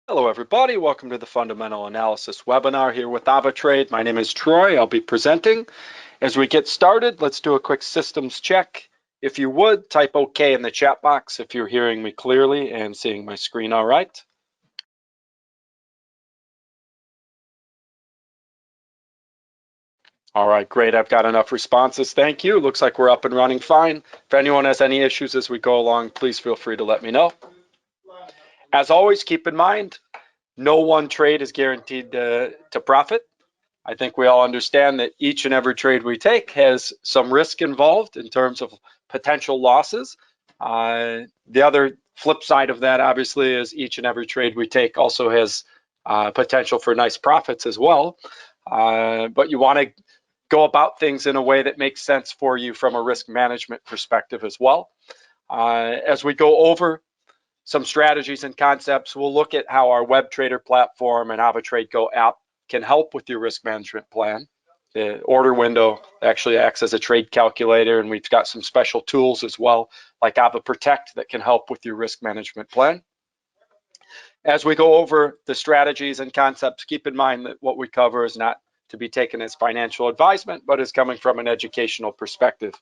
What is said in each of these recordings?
Hello everybody, welcome to the Fundamental Analysis webinar here with AvaTrade. My name is Troy, I'll be presenting. As we get started, let's do a quick systems check. If you would, type OK in the chat box if you're hearing me clearly and seeing my screen all right. All right, great, I've got enough responses, thank you. Looks like we're up and running fine. If anyone has any issues as we go along, please feel free to let me know. As always, keep in mind, no one trade is guaranteed to profit. I think we all understand that each and every trade we take has some risk involved in terms of potential losses. The other flip side of that, obviously, is each and every trade we take also has potential for nice profits as well. But you want to go about things in a way that makes sense for you from a risk management perspective as well. As we go over some strategies and concepts, we'll look at how our web trader platform and AvaTrade Go app can help with your risk management plan. The order window actually acts as a trade calculator, and we've got some special tools as well, like AvaProtect, that can help with your risk management plan. As we go over the strategies and concepts, keep in mind that what we cover is not to be taken as financial advisement, but is coming from an educational perspective.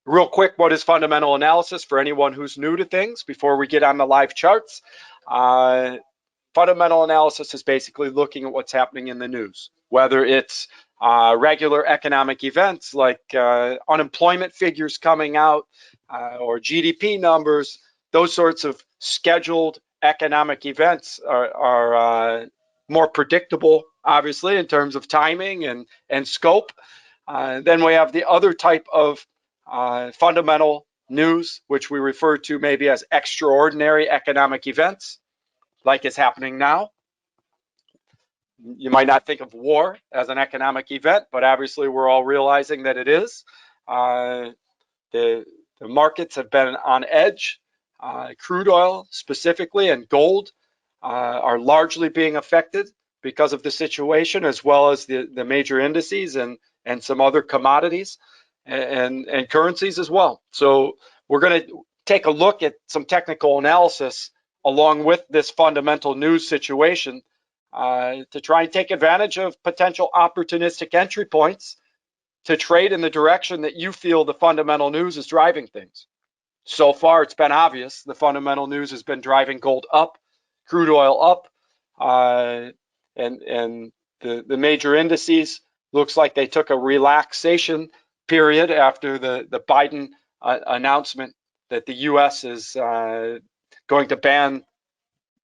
Real quick, what is fundamental analysis for anyone who's new to things before we get on the live charts? Fundamental analysis is basically looking at what's happening in the news, whether it's regular economic events like unemployment figures coming out or GDP numbers. Those sorts of scheduled economic events are more predictable, obviously, in terms of timing and scope. Then we have the other type of fundamental news, which we refer to maybe as extraordinary economic events, like is happening now. You might not think of war as an economic event, but obviously we're all realizing that it is. The markets have been on edge. Crude oil specifically and gold are largely being affected because of the situation, as well as the major indices and some other commodities and currencies as well. So we're going to take a look at some technical analysis along with this fundamental news situation to try and take advantage of potential opportunistic entry points to trade in the direction that you feel the fundamental news is driving things. So far, it's been obvious the fundamental news has been driving gold up, crude oil up, and the major indices looks like they took a relaxation period after the Biden announcement that the U.S. is going to ban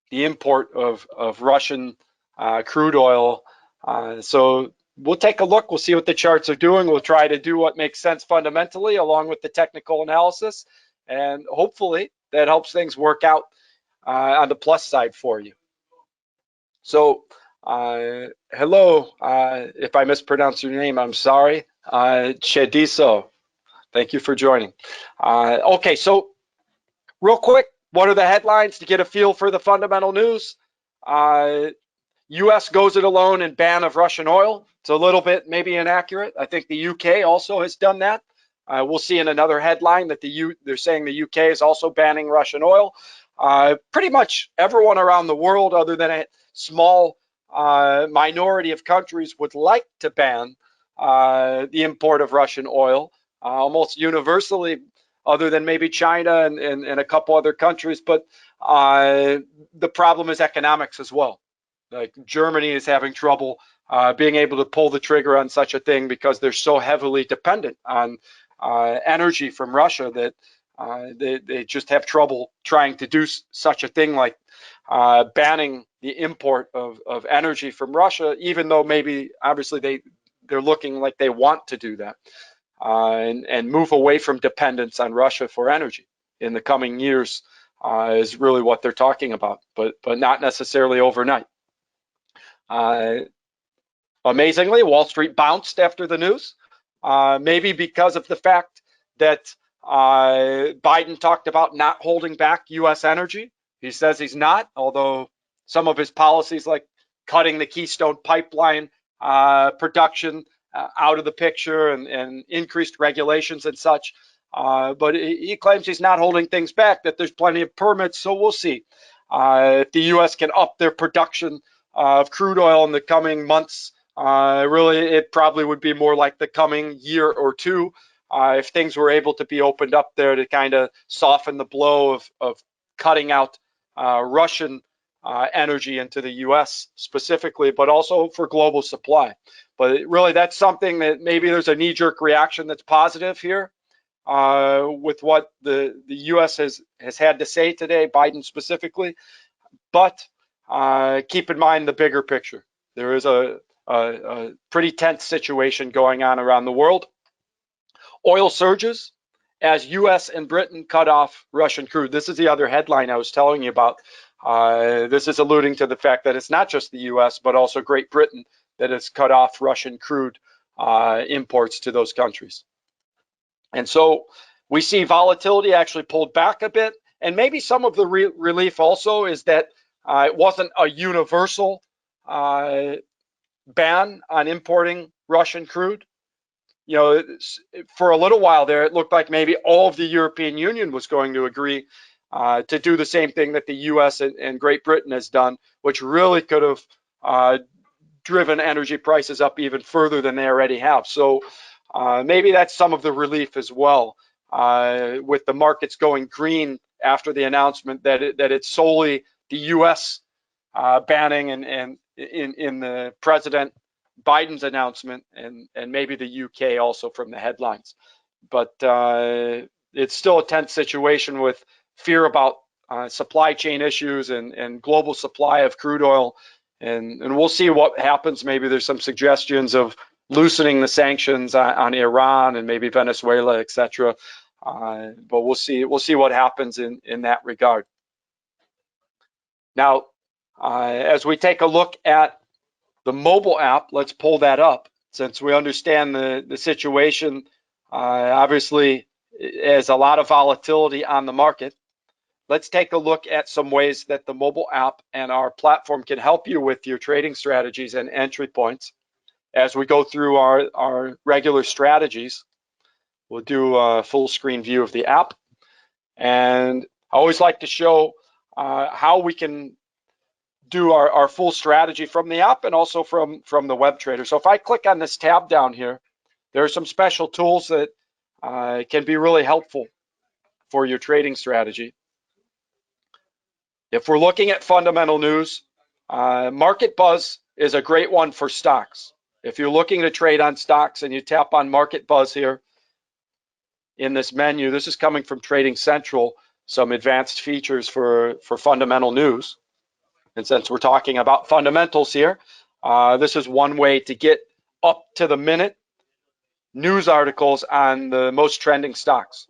the import of Russian crude oil. So we'll take a look. We'll see what the charts are doing. We'll try to do what makes sense fundamentally along with the technical analysis. And hopefully that helps things work out on the plus side for you. So hello, if I mispronounce your name, I'm sorry. Chediso, thank you for joining. Okay, so real quick, what are the headlines to get a feel for the fundamental news? U.S. goes it alone in ban of Russian oil. It's a little bit maybe inaccurate. I think the U.K. also has done that. We'll see in another headline that they're saying the U.K. is also banning Russian oil. Pretty much everyone around the world, other than a small minority of countries, would like to ban the import of Russian oil, almost universally, other than maybe China and a couple other countries. But the problem is economics as well. Like Germany is having trouble being able to pull the trigger on such a thing because they're so heavily dependent on energy from Russia that they just have trouble trying to do such a thing like banning the import of energy from Russia, even though maybe obviously they're looking like they want to do that and move away from dependence on Russia for energy in the coming years is really what they're talking about, but not necessarily overnight. Amazingly, Wall Street bounced after the news, maybe because of the fact that Biden talked about not holding back U.S. energy. He says he's not, although some of his policies like cutting the Keystone Pipeline production out of the picture and increased regulations and such. But he claims he's not holding things back, that there's plenty of permits, so we'll see. If the U.S. can up their production of crude oil in the coming months, really, it probably would be more like the coming year or two, if things were able to be opened up there to kind of soften the blow of cutting out Russian energy into the U.S. specifically, but also for global supply. But really, that's something that maybe there's a knee-jerk reaction that's positive here with what the U.S. has had to say today, Biden specifically. But keep in mind the bigger picture. There is a pretty tense situation going on around the world. Oil surges as U.S. and Britain cut off Russian crude. This is the other headline I was telling you about. This is alluding to the fact that it's not just the U.S., but also Great Britain that has cut off Russian crude imports to those countries. And so we see volatility actually pulled back a bit. And maybe some of the relief also is that it wasn't a universal ban on importing Russian crude. You know, for a little while there, it looked like maybe all of the European Union was going to agree to do the same thing that the U.S. and Great Britain has done, which really could have driven energy prices up even further than they already have. So maybe that's some of the relief as well, with the markets going green after the announcement that it's solely the U.S. banning and in the President Biden's announcement, and maybe the UK also from the headlines. But it's still a tense situation with fear about supply chain issues and global supply of crude oil. And we'll see what happens. Maybe there's some suggestions of loosening the sanctions on Iran and maybe Venezuela, etc. But we'll see what happens in that regard. Now, as we take a look at the mobile app, let's pull that up since we understand the situation. Obviously, there's a lot of volatility on the market. Let's take a look at some ways that the mobile app and our platform can help you with your trading strategies and entry points. As we go through our regular strategies, we'll do a full screen view of the app. And I always like to show how we can do our full strategy from the app and also from the web trader. So if I click on this tab down here, there are some special tools that can be really helpful for your trading strategy. If we're looking at fundamental news, Market Buzz is a great one for stocks. If you're looking to trade on stocks and you tap on Market Buzz here in this menu, this is coming from Trading Central, some advanced features for fundamental news. And since we're talking about fundamentals here, this is one way to get up to the minute news articles on the most trending stocks.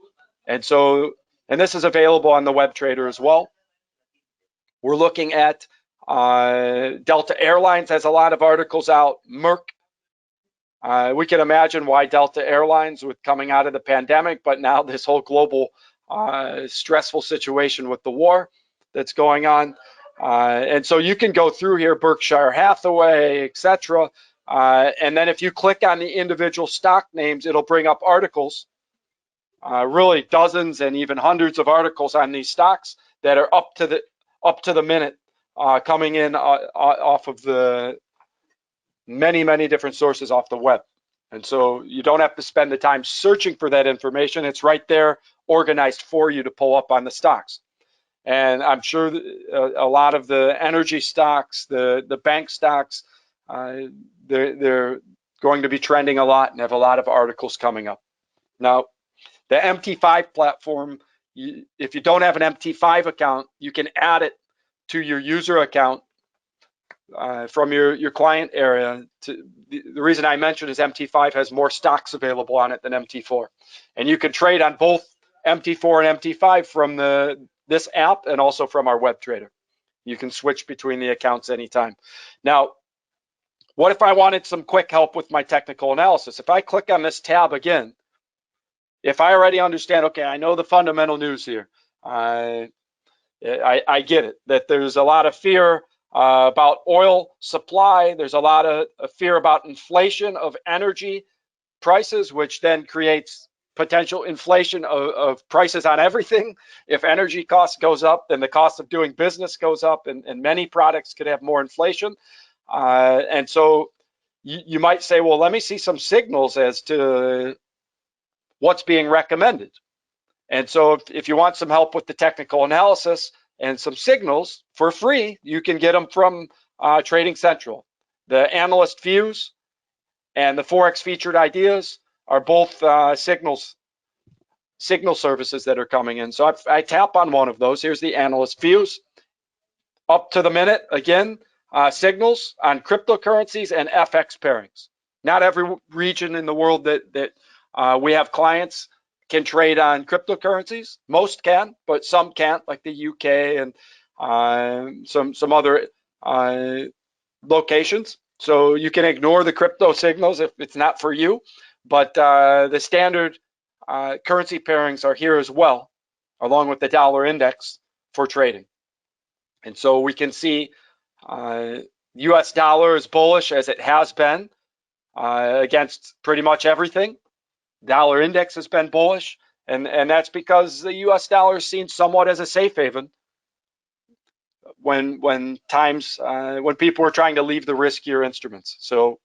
And this is available on the web trader as well. We're looking at Delta Airlines has a lot of articles out. Merck. We can imagine why Delta Airlines with coming out of the pandemic, but now this whole global stressful situation with the war that's going on. And so you can go through here, Berkshire Hathaway, etc. And then if you click on the individual stock names, it'll bring up articles, really dozens and even hundreds of articles on these stocks that are up to the minute, coming in off of the many different sources off the web. And so you don't have to spend the time searching for that information. It's right there organized for you to pull up on the stocks. And I'm sure a lot of the energy stocks, the bank stocks, they're going to be trending a lot and have a lot of articles coming up. Now, the MT5 platform, if you don't have an MT5 account, you can add it to your user account from your client area. The reason I mentioned is MT5 has more stocks available on it than MT4. And you can trade on both MT4 and MT5 from this app and also from our web trader. You can switch between the accounts anytime. Now, what if I wanted some quick help with my technical analysis? If I click on this tab again, if I already understand, okay, I know the fundamental news here. I get it, that there's a lot of fear about oil supply. There's a lot of fear about inflation of energy prices, which then creates potential inflation of prices on everything. If energy cost goes up, then the cost of doing business goes up, and many products could have more inflation. And so you might say, well, let me see some signals as to what's being recommended. And so if you want some help with the technical analysis and some signals for free, you can get them from Trading Central. The analyst views and the Forex featured ideas are both signal services that are coming in. So I tap on one of those. Here's the analyst views. Up to the minute, again, signals on cryptocurrencies and FX pairings. Not every region in the world that we have clients can trade on cryptocurrencies. Most can, but some can't, like the UK and some other locations. So you can ignore the crypto signals if it's not for you. But the standard currency pairings are here as well, along with the dollar index for trading. And so we can see US dollar is bullish as it has been against pretty much everything. Dollar index has been bullish, and that's because the US dollar is seen somewhat as a safe haven when people are trying to leave the riskier instruments. So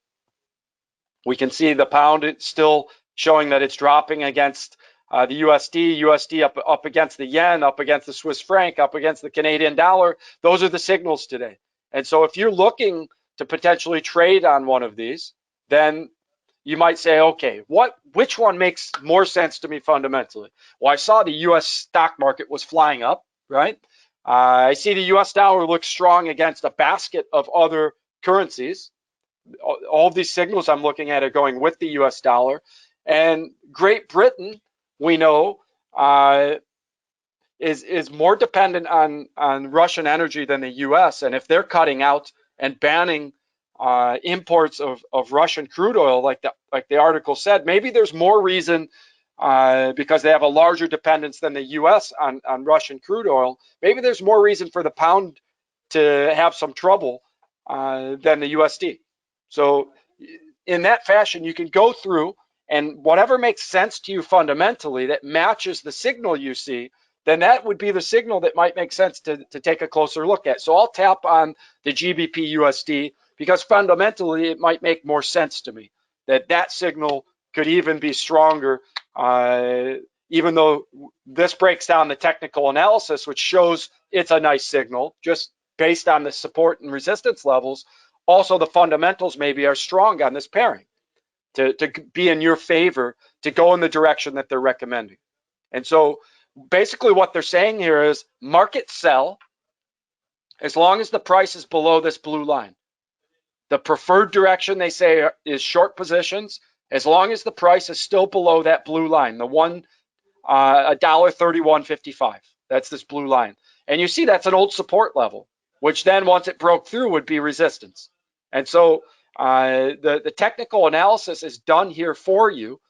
we can see the pound, it's still showing that it's dropping against the USD up against the yen, up against the Swiss franc, up against the Canadian dollar. Those are the signals today. And so if you're looking to potentially trade on one of these, then you might say, okay, which one makes more sense to me fundamentally? Well, I saw the US stock market was flying up, right? I see the US dollar looks strong against a basket of other currencies. All of these signals I'm looking at are going with the US dollar. And Great Britain, we know, is more dependent on Russian energy than the US. And if they're cutting out and banning imports of Russian crude oil, like the article said, maybe there's more reason because they have a larger dependence than the US on Russian crude oil. Maybe there's more reason for the pound to have some trouble than the USD. So in that fashion, you can go through, and whatever makes sense to you fundamentally that matches the signal you see, then that would be the signal that might make sense to take a closer look at. So I'll tap on the GBP USD because fundamentally it might make more sense to me that signal could even be stronger, even though this breaks down the technical analysis, which shows it's a nice signal just based on the support and resistance levels. Also, the fundamentals maybe are strong on this pairing to be in your favor, to go in the direction that they're recommending. And so basically what they're saying here is market sell as long as the price is below this blue line. The preferred direction, they say, is short positions as long as the price is still below that blue line, the $1.3155. That's this blue line. And you see that's an old support level, which then once it broke through would be resistance. And so the technical analysis is done here for you.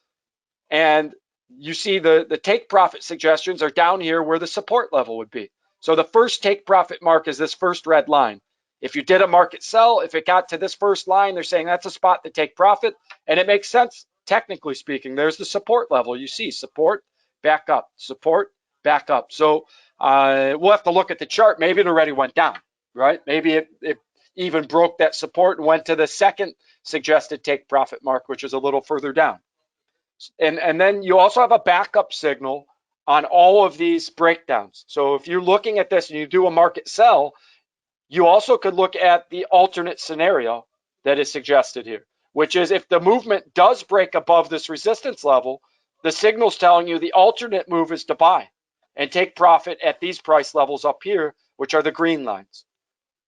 And you see the take profit suggestions are down here where the support level would be. So the first take profit mark is this first red line. If you did a market sell, if it got to this first line, they're saying that's a spot to take profit. And it makes sense, technically speaking. There's the support level. You see support, back up, support, back up. So we'll have to look at the chart. Maybe it already went down, right? Maybe it even broke that support and went to the second suggested take profit mark, which is a little further down. And then you also have a backup signal on all of these breakdowns. So if you're looking at this and you do a market sell, you also could look at the alternate scenario that is suggested here, which is if the movement does break above this resistance level, the signal's telling you the alternate move is to buy and take profit at these price levels up here, which are the green lines.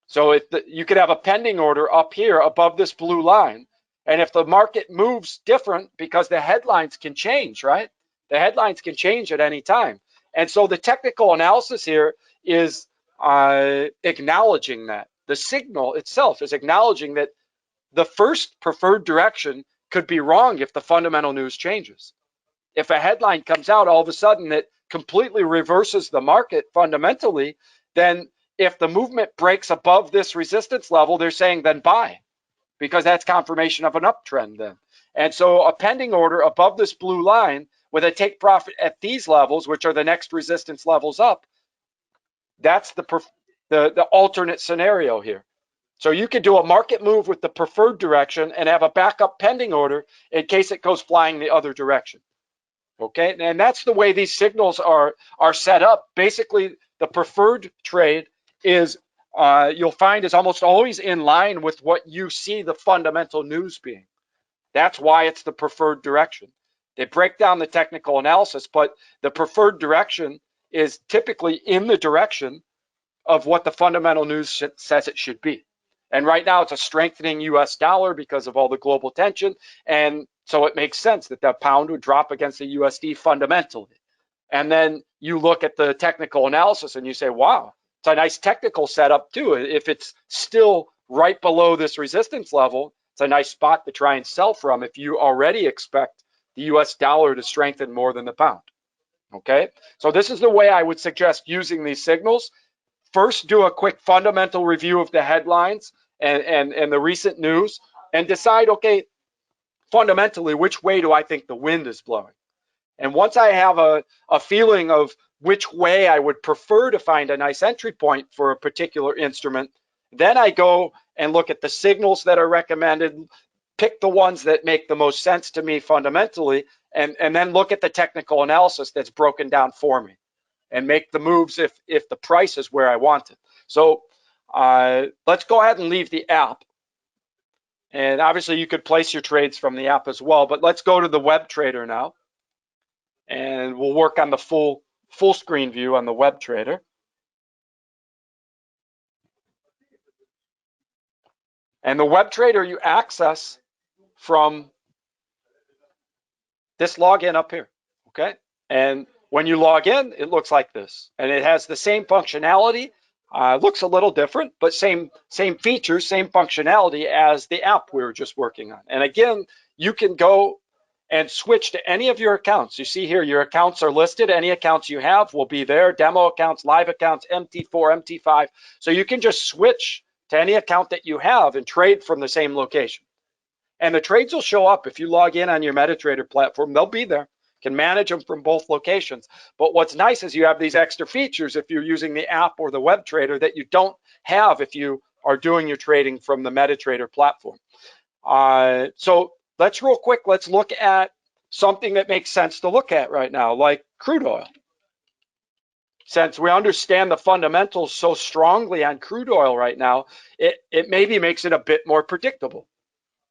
So you could have a pending order up here above this blue line. And if the market moves different, because the headlines can change, right? The headlines can change at any time. And so the technical analysis here is acknowledging that. The signal itself is acknowledging that the first preferred direction could be wrong if the fundamental news changes. If a headline comes out all of a sudden that completely reverses the market fundamentally, then if the movement breaks above this resistance level, they're saying then buy, because that's confirmation of an uptrend then. And so a pending order above this blue line with a take profit at these levels, which are the next resistance levels up. That's the alternate scenario here. So you could do a market move with the preferred direction and have a backup pending order in case it goes flying the other direction. Okay, and that's the way these signals are set up. Basically, the preferred trade is you'll find is almost always in line with what you see the fundamental news being. That's why it's the preferred direction. They break down the technical analysis, but the preferred direction is typically in the direction of what the fundamental news says it should be. And right now it's a strengthening US dollar because of all the global tension. And so it makes sense that the pound would drop against the USD fundamentally. And then you look at the technical analysis and you say, wow, it's a nice technical setup too. If it's still right below this resistance level, it's a nice spot to try and sell from if you already expect the US dollar to strengthen more than the pound. Okay, so this is the way I would suggest using these signals. First, do a quick fundamental review of the headlines and the recent news and decide, okay, fundamentally, which way do I think the wind is blowing? And once I have a feeling of which way I would prefer to find a nice entry point for a particular instrument, then I go and look at the signals that are recommended, pick the ones that make the most sense to me fundamentally, and then look at the technical analysis that's broken down for me and make the moves if the price is where I want it. So let's go ahead and leave the app. And obviously you could place your trades from the app as well, but let's go to the web trader now. And we'll work on the full screen view on the web trader. And the web trader you access from this login up here, okay? And when you log in, it looks like this. And it has the same functionality. Looks a little different, but same features, same functionality as the app we were just working on. And again, you can go and switch to any of your accounts. You see here, your accounts are listed. Any accounts you have will be there. Demo accounts, live accounts, MT4, MT5. So you can just switch to any account that you have and trade from the same location. And the trades will show up if you log in on your MetaTrader platform. They'll be there. You can manage them from both locations. But what's nice is you have these extra features if you're using the app or the web trader that you don't have if you are doing your trading from the MetaTrader platform. So let's real quick, let's look at something that makes sense to look at right now, like crude oil. Since we understand the fundamentals so strongly on crude oil right now, it maybe makes it a bit more predictable.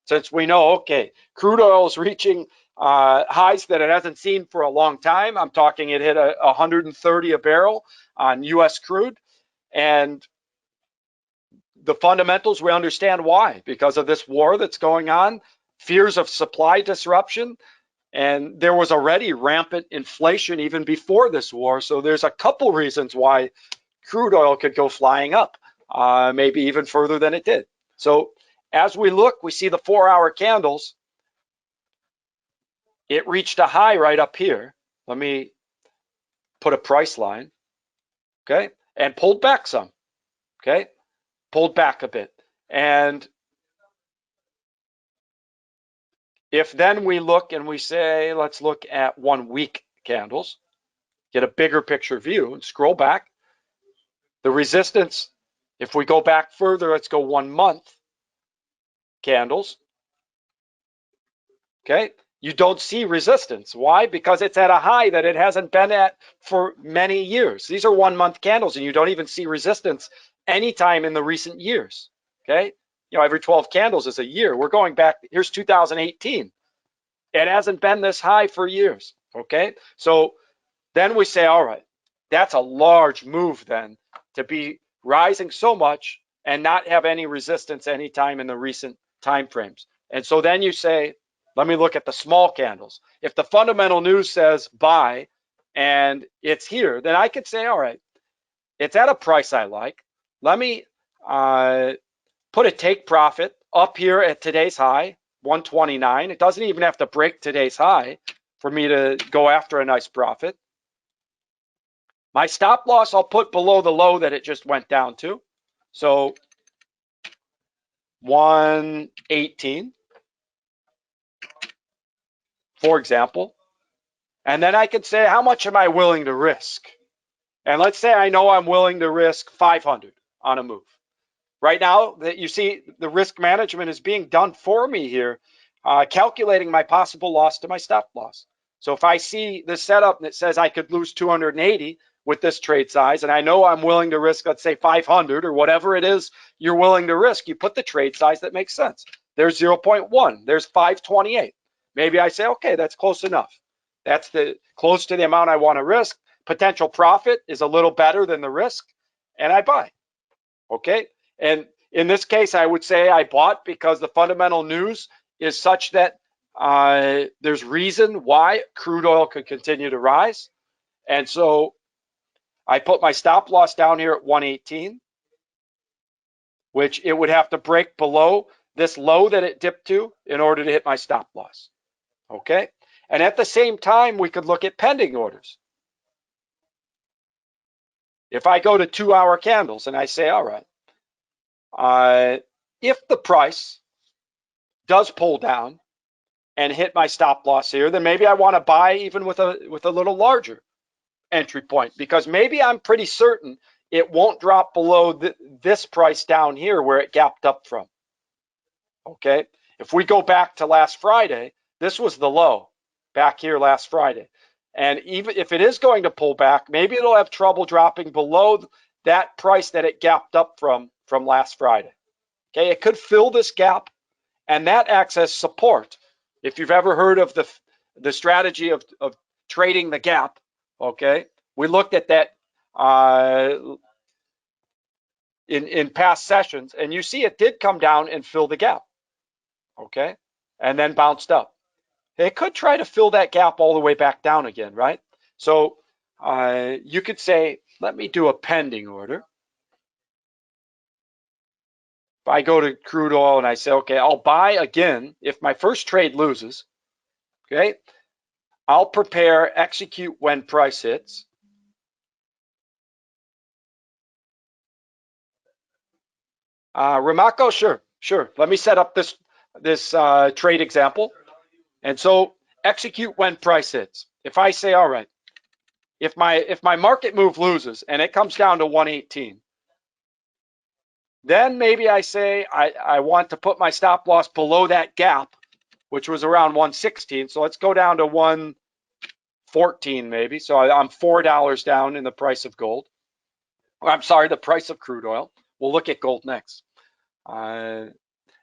Since we know, okay, crude oil is reaching highs that it hasn't seen for a long time. I'm talking it hit 130 a barrel on US crude. And the fundamentals, we understand why, because of this war that's going on, fears of supply disruption, and there was already rampant inflation even before this war. So there's a couple reasons why crude oil could go flying up, maybe even further than it did. So as we look, we see the 4-hour candles. It reached a high right up here. Let me put a price line, okay? And pulled back some, okay? Pulled back a bit. And if then we look and we say, let's look at 1 week candles, get a bigger picture view and scroll back. The resistance, if we go back further, let's go 1 month candles, okay? You don't see resistance. Why? Because it's at a high that it hasn't been at for many years. These are 1 month candles and you don't even see resistance anytime in the recent years, okay? You know, every 12 candles is a year. We're going back, here's 2018. It hasn't been this high for years, okay? So then we say, all right, that's a large move then to be rising so much and not have any resistance anytime in the recent time frames. And so then you say, let me look at the small candles. If the fundamental news says buy and it's here, then I could say, all right, it's at a price I like. Let me put a take profit up here at today's high, 129. It doesn't even have to break today's high for me to go after a nice profit. My stop loss I'll put below the low that it just went down to. So 118, for example. And then I can say, how much am I willing to risk? And let's say I know I'm willing to risk 500 on a move. Right now, that you see, the risk management is being done for me here, calculating my possible loss to my stop loss. So if I see this setup that says I could lose 280 with this trade size, and I know I'm willing to risk, let's say 500 or whatever it is you're willing to risk, you put the trade size that makes sense. There's 0.1, there's 528. Maybe I say, okay, that's close enough. That's close to the amount I want to risk. Potential profit is a little better than the risk, and I buy. Okay. And in this case, I would say I bought because the fundamental news is such that there's reason why crude oil could continue to rise. And so I put my stop loss down here at 118, which it would have to break below this low that it dipped to in order to hit my stop loss. Okay. And at the same time, we could look at pending orders. If I go to 2-hour candles and I say, all right, if the price does pull down and hit my stop loss here, then maybe I want to buy even with a little larger entry point, because maybe I'm pretty certain it won't drop below this price down here where it gapped up from. Okay, if we go back to last Friday, this was the low back here last Friday. And even if it is going to pull back, maybe it'll have trouble dropping below that price that it gapped up from last Friday. Okay, it could fill this gap, and that acts as support. If you've ever heard of the strategy of trading the gap, okay, we looked at that in past sessions, and you see it did come down and fill the gap, okay, and then bounced up. It could try to fill that gap all the way back down again, right? So you could say, let me do a pending order. If I go to crude oil and I say, okay, I'll buy again if my first trade loses, okay, I'll prepare, execute when price hits. Ramako, sure. Let me set up this trade example. And so execute when price hits. If I say, all right, if my market move loses and it comes down to 118, then maybe I say I want to put my stop loss below that gap, which was around 116. So let's go down to 114 maybe. So I'm $4 down in the price of gold. I'm sorry, the price of crude oil. We'll look at gold next. And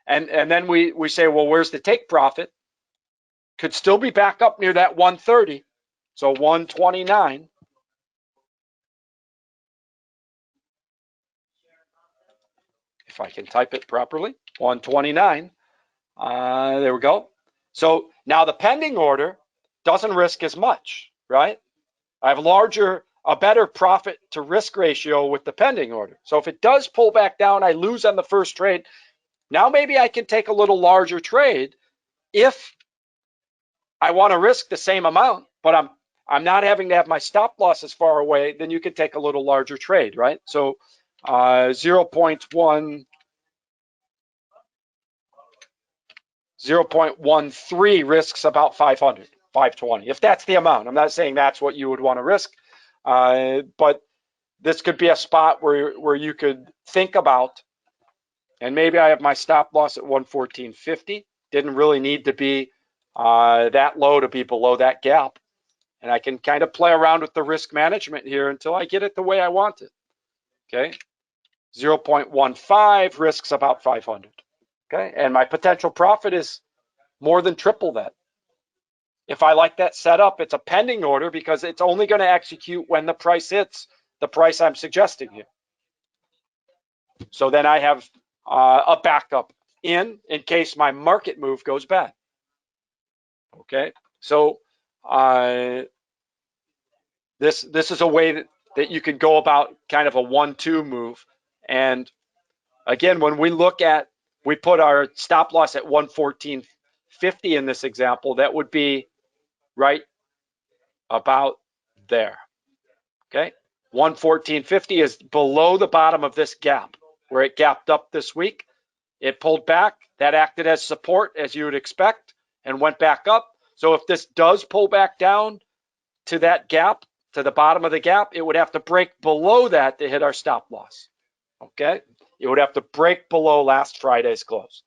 then we say, well, where's the take profit? Could still be back up near that 130. So 129. If I can type it properly, 129. There we go. So now the pending order doesn't risk as much, right? I have a better profit to risk ratio with the pending order. So if it does pull back down, I lose on the first trade. Now maybe I can take a little larger trade if I want to risk the same amount, but I'm not having to have my stop loss as far away. Then you could take a little larger trade, right? So 0.13 risks about 500, 520, if that's the amount. I'm not saying that's what you would want to risk, but this could be a spot where you could think about, and maybe I have my stop loss at 114.50. Didn't really need to be that low to be below that gap. And I can kind of play around with the risk management here until I get it the way I want it. Okay, 0.15 risks about 500. Okay, and my potential profit is more than triple that. If I like that setup, it's a pending order because it's only going to execute when the price hits the price I'm suggesting here. So then I have a backup in case my market move goes bad. Okay, so this is a way that you can go about kind of a 1-2 move. And again, when we put our stop loss at 114.50 in this example, that would be right about there. Okay, 114.50 is below the bottom of this gap where it gapped up this week. It pulled back. That acted as support, as you would expect, and went back up. So if this does pull back down, to that gap, to the bottom of the gap, it would have to break below that to hit our stop loss. Okay? It would have to break below last Friday's close.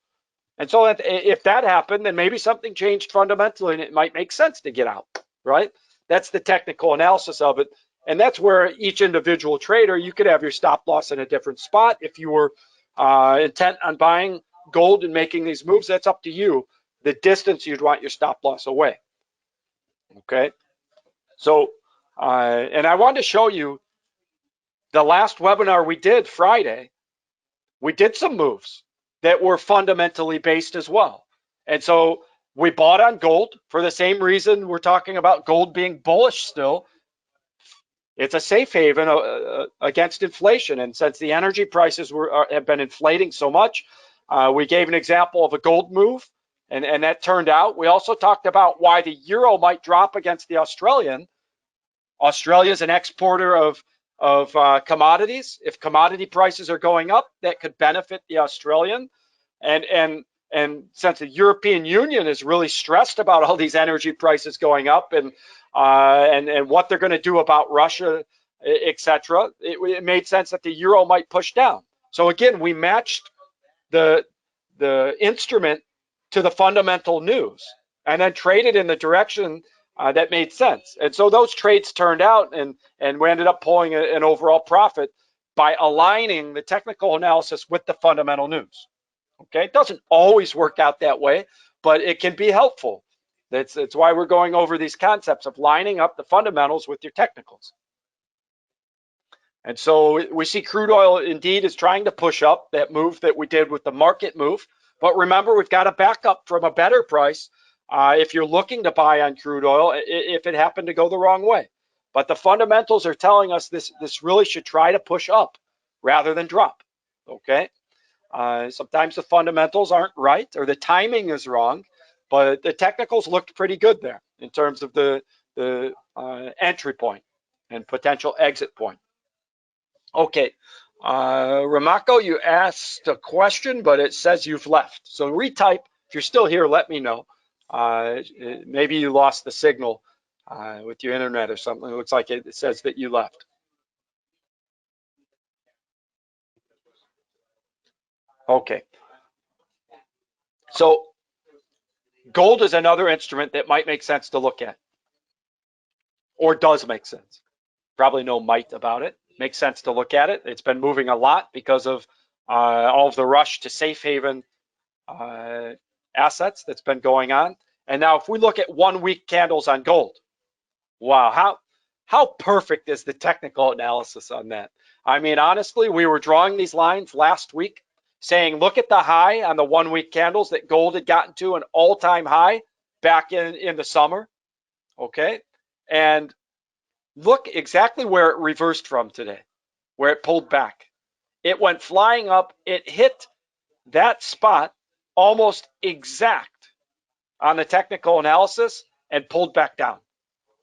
And so if that happened, then maybe something changed fundamentally and it might make sense to get out, right? That's the technical analysis of it. And that's where each individual trader, you could have your stop loss in a different spot. If you were intent on buying gold and making these moves, that's up to you, the distance you'd want your stop loss away. Okay? So, and I wanted to show you the last webinar we did Friday, we did some moves that were fundamentally based as well. And so we bought on gold for the same reason we're talking about gold being bullish still. It's a safe haven against inflation. And since the energy prices have been inflating so much, we gave an example of a gold move, and that turned out. We also talked about why the euro might drop against the Australian. Australia is an exporter of commodities. If commodity prices are going up, that could benefit the Australian. And since the European Union is really stressed about all these energy prices going up and what they're going to do about Russia, etc., it made sense that the euro might push down. So again, we matched the instrument to the fundamental news and then traded in the direction that made sense. And so those trades turned out, and we ended up pulling an overall profit by aligning the technical analysis with the fundamental news. Okay, it doesn't always work out that way, but it can be helpful. That's why we're going over these concepts of lining up the fundamentals with your technicals. And so we see crude oil indeed is trying to push up that move that we did with the market move. But remember, we've got to back up from a better price if you're looking to buy on crude oil, if it happened to go the wrong way. But the fundamentals are telling us this really should try to push up rather than drop. Okay. Sometimes the fundamentals aren't right or the timing is wrong, but the technicals looked pretty good there in terms of the entry point and potential exit point. Okay, Ramako, you asked a question, but it says you've left. So retype. If you're still here, let me know. Maybe you lost the signal with your internet or something. It looks like it says that you left. Okay. So gold is another instrument that might make sense to look at, or does make sense. Probably no might about it. Makes sense to look at it. It's been moving a lot because of all of the rush to safe haven assets that's been going on. And now if we look at 1 week candles on gold, wow, how perfect is the technical analysis on that? I mean, honestly, we were drawing these lines last week saying, look at the high on the 1 week candles that gold had gotten to an all-time high back in the summer, okay? And look exactly where it reversed from today, where it pulled back. It went flying up. It hit that spot almost exact on the technical analysis and pulled back down.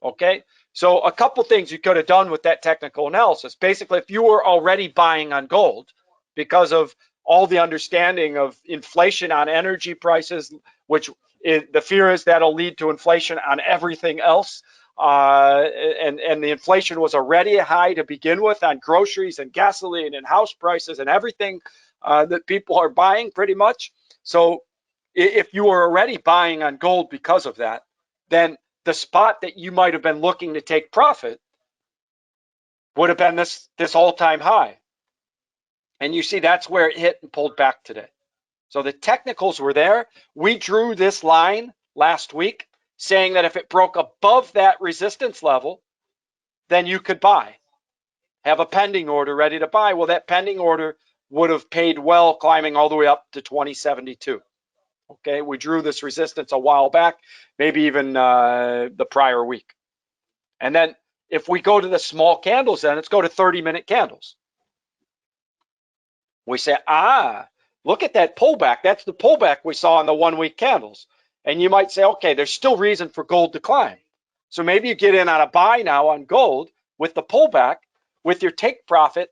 Okay, so a couple things you could have done with that technical analysis. Basically, if you were already buying on gold because of all the understanding of inflation on energy prices, which the fear is that'll lead to inflation on everything else, and the inflation was already high to begin with on groceries and gasoline and house prices and everything that people are buying pretty much. So if you were already buying on gold because of that, then the spot that you might have been looking to take profit would have been this all-time high. And you see that's where it hit and pulled back today. So the technicals were there. We drew this line last week saying that if it broke above that resistance level, then you could buy. Have a pending order ready to buy. Well, that pending order would have paid well climbing all the way up to 2072. Okay, we drew this resistance a while back, maybe even the prior week. And then if we go to the small candles, then let's go to 30-minute candles. We say, look at that pullback. That's the pullback we saw in the 1 week candles. And you might say, okay, there's still reason for gold to climb. So maybe you get in on a buy now on gold with the pullback, with your take profit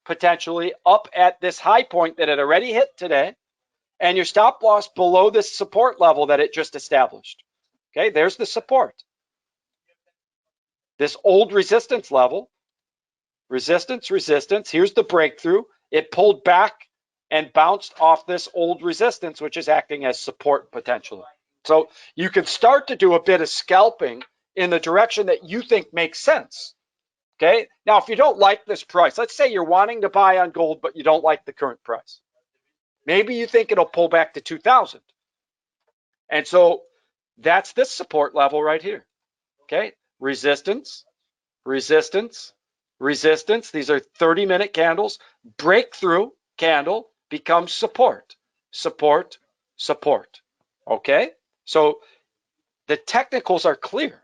potentially up at this high point that it already hit today, and your stop loss below this support level that it just established. Okay, there's the support. this old resistance level, resistance, resistance, here's the breakthrough. It pulled back and bounced off this old resistance, which is acting as support potentially. So you can start to do a bit of scalping in the direction that you think makes sense. Okay. Now, if you don't like this price, let's say you're wanting to buy on gold, but you don't like the current price. Maybe you think it'll pull back to 2000. And so that's this support level right here. Okay. Resistance, resistance, resistance. These are 30-minute candles. Breakthrough candle becomes support, support, support. Okay. So the technicals are clear.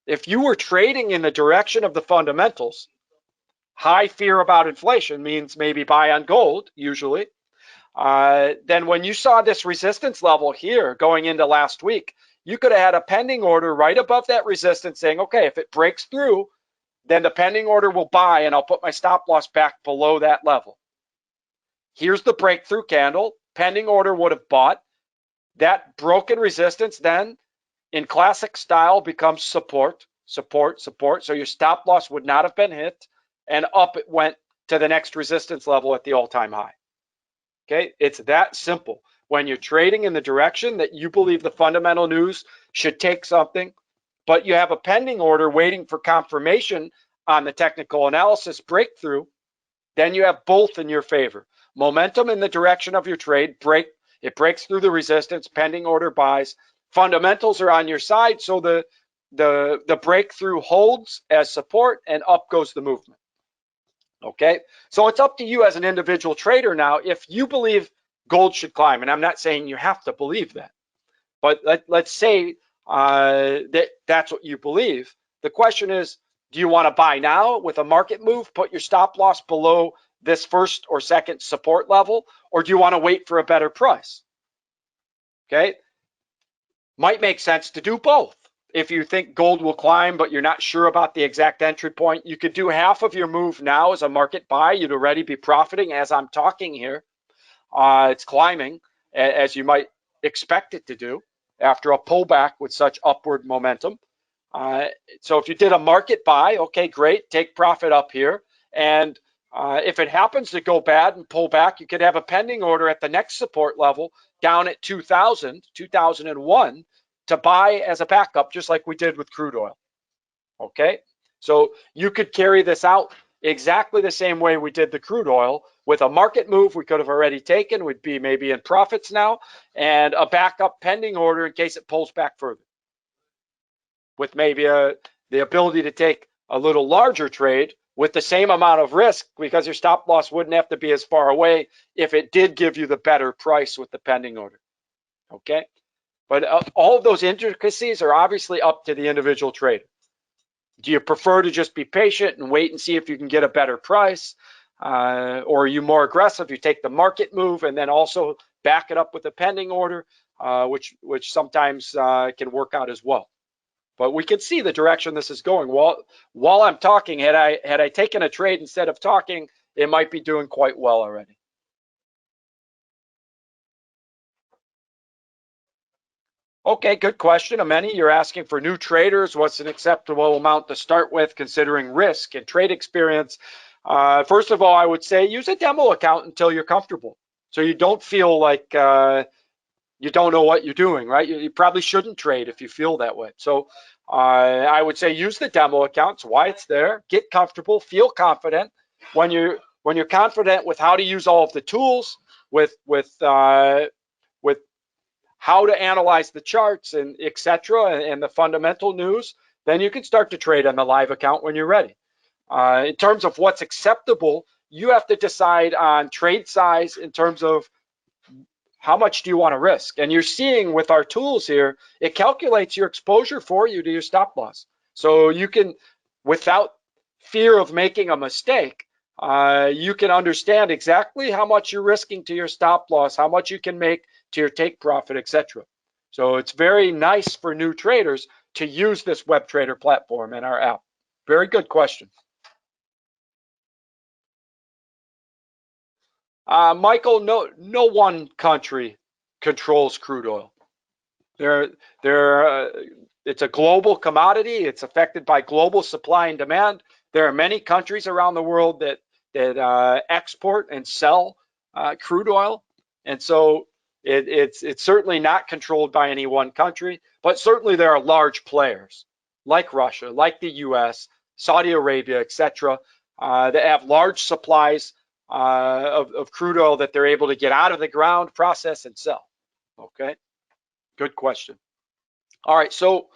If you were trading in the direction of the fundamentals, high fear about inflation means maybe buy on gold, usually. Then when you saw this resistance level here going into last week, you could have had a pending order right above that resistance saying, okay, if it breaks through, then the pending order will buy and I'll put my stop loss back below that level. Here's the breakthrough candle. Pending order would have bought. That broken resistance then in classic style becomes support, support, support. So your stop loss would not have been hit, and up it went to the next resistance level at the all-time high. Okay, it's that simple. When you're trading in the direction that you believe the fundamental news should take something, but you have a pending order waiting for confirmation on the technical analysis breakthrough, then you have both in your favor. Momentum in the direction of your trade, it breaks through the resistance, pending order buys. Fundamentals are on your side, so the breakthrough holds as support and up goes the movement. Okay, so it's up to you as an individual trader now if you believe gold should climb, and I'm not saying you have to believe that, but let's say that's what you believe. The question is, do you want to buy now with a market move, put your stop loss below this first or second support level, or do you want to wait for a better price? Okay, might make sense to do both. If you think gold will climb, but you're not sure about the exact entry point, you could do half of your move now as a market buy. You'd already be profiting as I'm talking here. It's climbing as you might expect it to do after a pullback with such upward momentum. So if you did a market buy, okay, great, take profit up here. And if it happens to go bad and pull back, you could have a pending order at the next support level down at 2000, 2001 to buy as a backup, just like we did with crude oil. Okay, so you could carry this out exactly the same way we did the crude oil with a market move we could have already taken, would be maybe in profits now, and a backup pending order in case it pulls back further, with maybe the ability to take a little larger trade with the same amount of risk because your stop loss wouldn't have to be as far away if it did give you the better price with the pending order. Okay, but all of those intricacies are obviously up to the individual trader. Do you prefer to just be patient and wait and see if you can get a better price? Or are you more aggressive? You take the market move and then also back it up with a pending order, which sometimes can work out as well. But we can see the direction this is going. While I'm talking, had I taken a trade instead of talking, it might be doing quite well already. Okay, good question, Ameni. You're asking for new traders. What's an acceptable amount to start with considering risk and trade experience? First of all, I would say use a demo account until you're comfortable. So you don't feel like you don't know what you're doing, right? You probably shouldn't trade if you feel that way. So I would say use the demo account. It's why it's there. Get comfortable, feel confident. When you're confident with how to use all of the tools, with how to analyze the charts and etc. and the fundamental news, then you can start to trade on the live account when you're ready. In terms of what's acceptable, you have to decide on trade size in terms of how much do you want to risk. And you're seeing with our tools here, it calculates your exposure for you to your stop loss. So you can, without fear of making a mistake, you can understand exactly how much you're risking to your stop loss, how much you can make to your take profit, etc. So it's very nice for new traders to use this web trader platform and our app. Very good question. Michael, no one country controls crude oil. it's a global commodity. It's affected by global supply and demand. There are many countries around the world that export and sell crude oil, and so it's certainly not controlled by any one country. But certainly there are large players like Russia, like the U.S., Saudi Arabia, etc., that have large supplies of crude oil that they're able to get out of the ground, process, and sell. Okay, good question. All right, so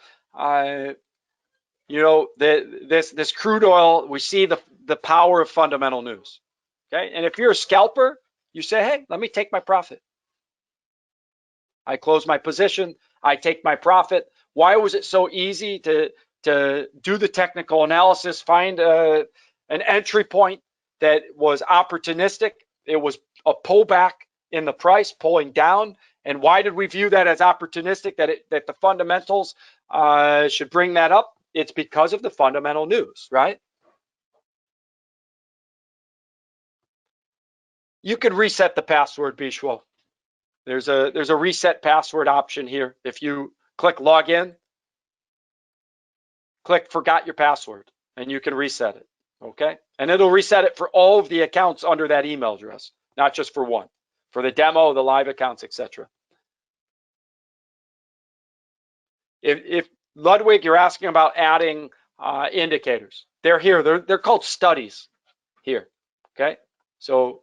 you know, this crude oil, we see the power of fundamental news. Okay, and if you're a scalper, you say, hey, let me take my profit. I close my position, I take my profit. Why was it so easy to do the technical analysis, find an entry point that was opportunistic? It was a pullback in the price, pulling down. And why did we view that as opportunistic, that the fundamentals should bring that up? It's because of the fundamental news, right? You could reset the password, Bishwa. There's a reset password option here. If you click login, click forgot your password, and you can reset it, okay? And it'll reset it for all of the accounts under that email address, not just for one, for the demo, the live accounts, etc. If Ludwig, you're asking about adding indicators, they're here. They're called studies here, okay? So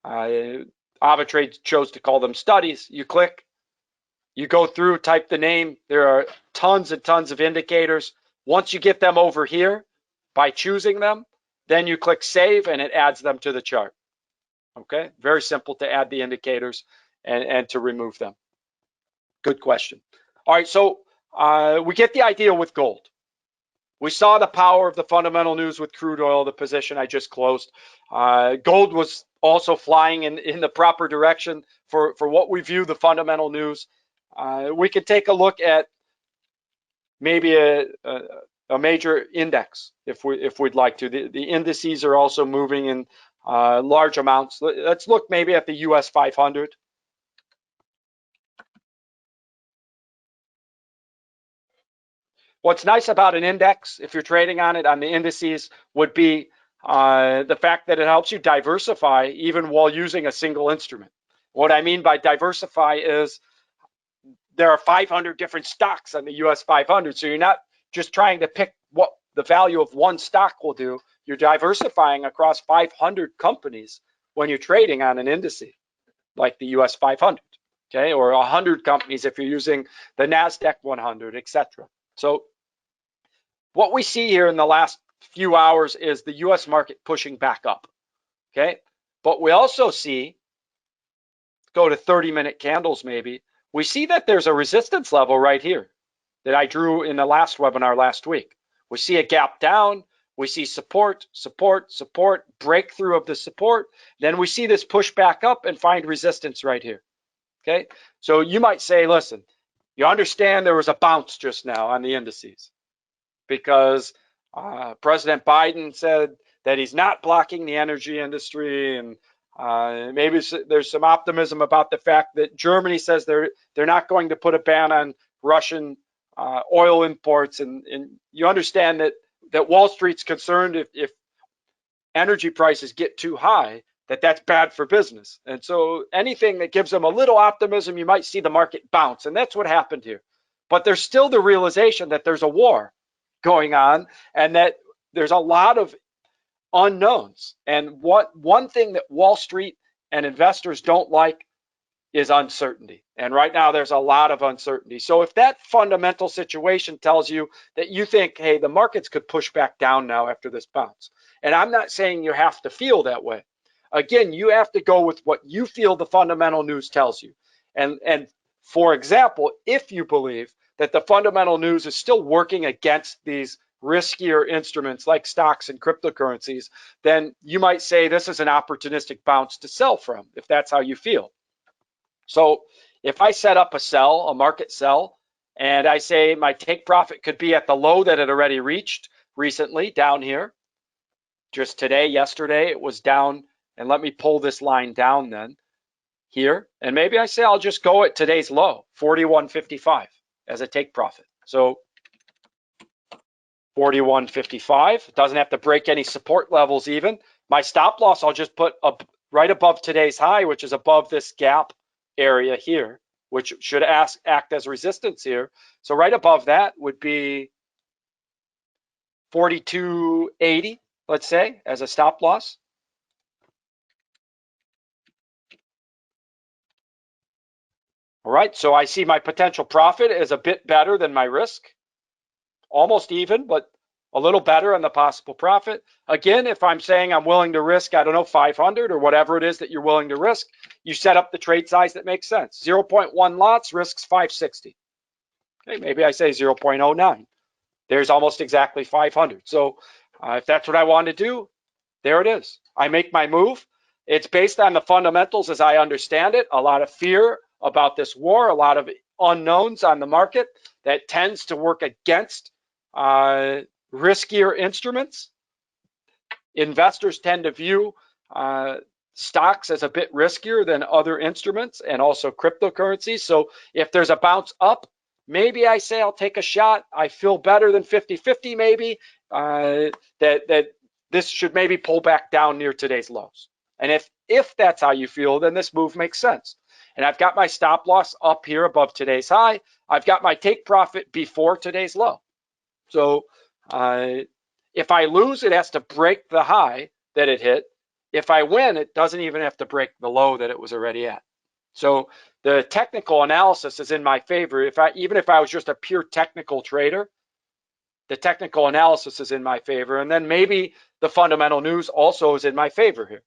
AvaTrade chose to call them studies. You click, you go through, type the name. There are tons and tons of indicators. Once you get them over here, by choosing them, then you click save and it adds them to the chart. Okay, very simple to add the indicators and to remove them. Good question. All right, so we get the idea with gold. We saw the power of the fundamental news with crude oil, the position I just closed. Gold was also flying in the proper direction for what we view the fundamental news. We could take a look at maybe a major index if we'd like to. The indices are also moving in large amounts. Let's look maybe at the US 500. What's nice about an index, if you're trading on it on the indices, would be the fact that it helps you diversify even while using a single instrument. What I mean by diversify is there are 500 different stocks on the US 500, so you're not just trying to pick what the value of one stock will do. You're diversifying across 500 companies when you're trading on an index like the US 500, okay, or 100 companies if you're using the NASDAQ 100, etc. So what we see here in the last few hours is the US market pushing back up, okay? But we also see, go to 30-minute candles maybe, we see that there's a resistance level right here that I drew in the last webinar last week. We see a gap down, we see support, support, support, breakthrough of the support, then we see this push back up and find resistance right here, okay? So you might say, listen, you understand there was a bounce just now on the indices because President Biden said that he's not blocking the energy industry, and maybe there's some optimism about the fact that Germany says they're not going to put a ban on Russian oil imports, and you understand that Wall Street's concerned if energy prices get too high, that's bad for business. And so anything that gives them a little optimism, you might see the market bounce, and that's what happened here. But there's still the realization that there's a war going on and that there's a lot of unknowns. And one thing that Wall Street and investors don't like is uncertainty. And right now there's a lot of uncertainty. So if that fundamental situation tells you that you think, hey, the markets could push back down now after this bounce, and I'm not saying you have to feel that way. Again, you have to go with what you feel the fundamental news tells you. And for example, if you believe that the fundamental news is still working against these riskier instruments like stocks and cryptocurrencies, then you might say this is an opportunistic bounce to sell from, if that's how you feel. So if I set up a sell, a market sell, and I say my take profit could be at the low that it already reached recently down here, just today, yesterday, it was down, and let me pull this line down then here, and maybe I say I'll just go at today's low, 41.55 as a take profit. So 41.55. It doesn't have to break any support levels even. My stop loss I'll just put up right above today's high, which is above this gap area here, which should act as resistance here. So right above that would be 42.80, let's say, as a stop loss. All right, so I see my potential profit is a bit better than my risk. Almost even, but a little better on the possible profit. Again, if I'm saying I'm willing to risk, I don't know, 500 or whatever it is that you're willing to risk, you set up the trade size that makes sense. 0.1 lots risks 560. Okay, maybe I say 0.09. There's almost exactly 500. So if that's what I want to do, there it is. I make my move. It's based on the fundamentals as I understand it. A lot of fear about this war, a lot of unknowns on the market that tends to work against riskier instruments. Investors tend to view stocks as a bit riskier than other instruments and also cryptocurrencies. So if there's a bounce up, maybe I say I'll take a shot. I feel better than 50-50 maybe, that this should maybe pull back down near today's lows. And if that's how you feel, then this move makes sense. And I've got my stop loss up here above today's high. I've got my take profit before today's low. So if I lose, it has to break the high that it hit. If I win, it doesn't even have to break the low that it was already at. So the technical analysis is in my favor. Even if I was just a pure technical trader, the technical analysis is in my favor. And then maybe the fundamental news also is in my favor here.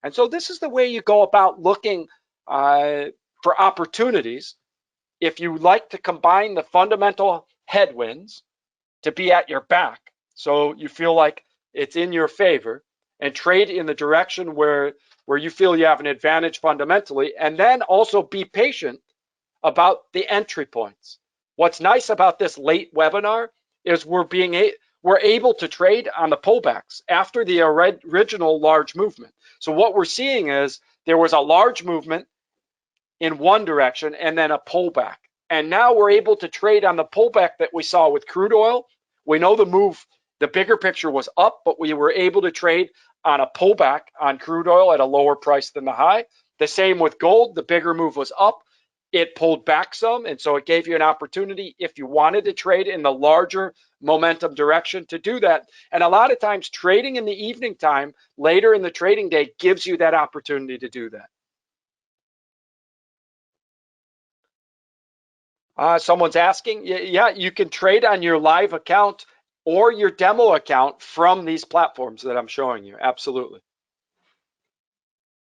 And so this is the way you go about looking for opportunities. If you like to combine the fundamental headwinds to be at your back, so you feel like it's in your favor, and trade in the direction where you feel you have an advantage fundamentally, and then also be patient about the entry points. What's nice about this late webinar is we're able to trade on the pullbacks after the original large movement. So what we're seeing is there was a large movement in one direction and then a pullback. And now we're able to trade on the pullback that we saw with crude oil. We know the move, the bigger picture was up, but we were able to trade on a pullback on crude oil at a lower price than the high. The same with gold. The bigger move was up. It pulled back some, and so it gave you an opportunity if you wanted to trade in the larger momentum direction to do that. And a lot of times trading in the evening time, later in the trading day, gives you that opportunity to do that. Someone's asking, yeah, you can trade on your live account or your demo account from these platforms that I'm showing you, absolutely.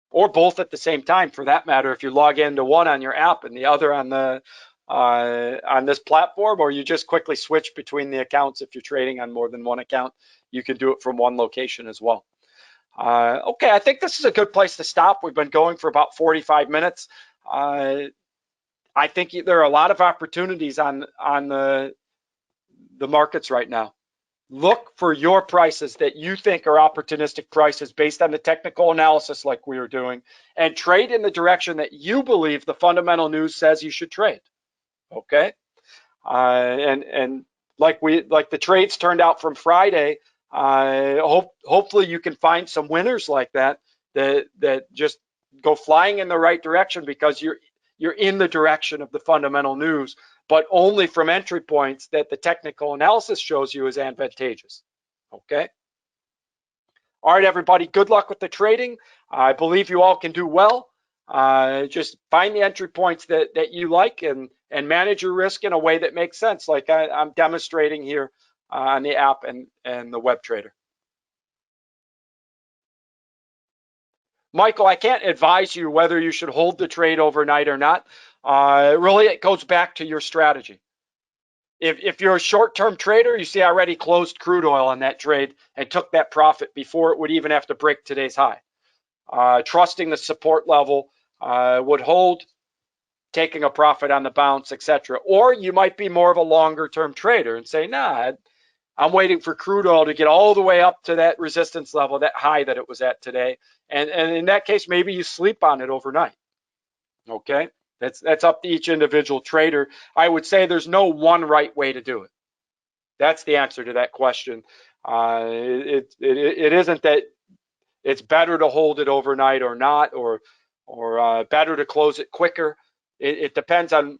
Or both at the same time, for that matter, if you log into one on your app and the other on the on this platform, or you just quickly switch between the accounts. If you're trading on more than one account, you can do it from one location as well. Okay, I think this is a good place to stop. We've been going for about 45 minutes. I think there are a lot of opportunities on the markets right now. Look for your prices that you think are opportunistic prices based on the technical analysis like we were doing, and trade in the direction that you believe the fundamental news says you should trade. Okay, and like the trades turned out from Friday, hopefully you can find some winners like that just go flying in the right direction because you're in the direction of the fundamental news, but only from entry points that the technical analysis shows you is advantageous. Okay. All right, everybody, good luck with the trading. I believe you all can do well. Just find the entry points that you like and manage your risk in a way that makes sense, like I'm demonstrating here on the app and the web trader. Michael, I can't advise you whether you should hold the trade overnight or not. Really, it goes back to your strategy. If you're a short-term trader, you see I already closed crude oil on that trade and took that profit before it would even have to break today's high. Trusting the support level would hold, taking a profit on the bounce, etc. Or you might be more of a longer-term trader and say, nah, I'm waiting for crude oil to get all the way up to that resistance level, that high that it was at today. And in that case, maybe you sleep on it overnight. Okay. That's up to each individual trader. I would say there's no one right way to do it. That's the answer to that question. It isn't that it's better to hold it overnight or not, or better to close it quicker. It depends on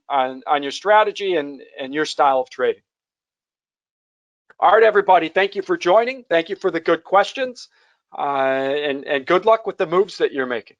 your strategy and your style of trading. All right, everybody, thank you for joining. Thank you for the good questions, and good luck with the moves that you're making.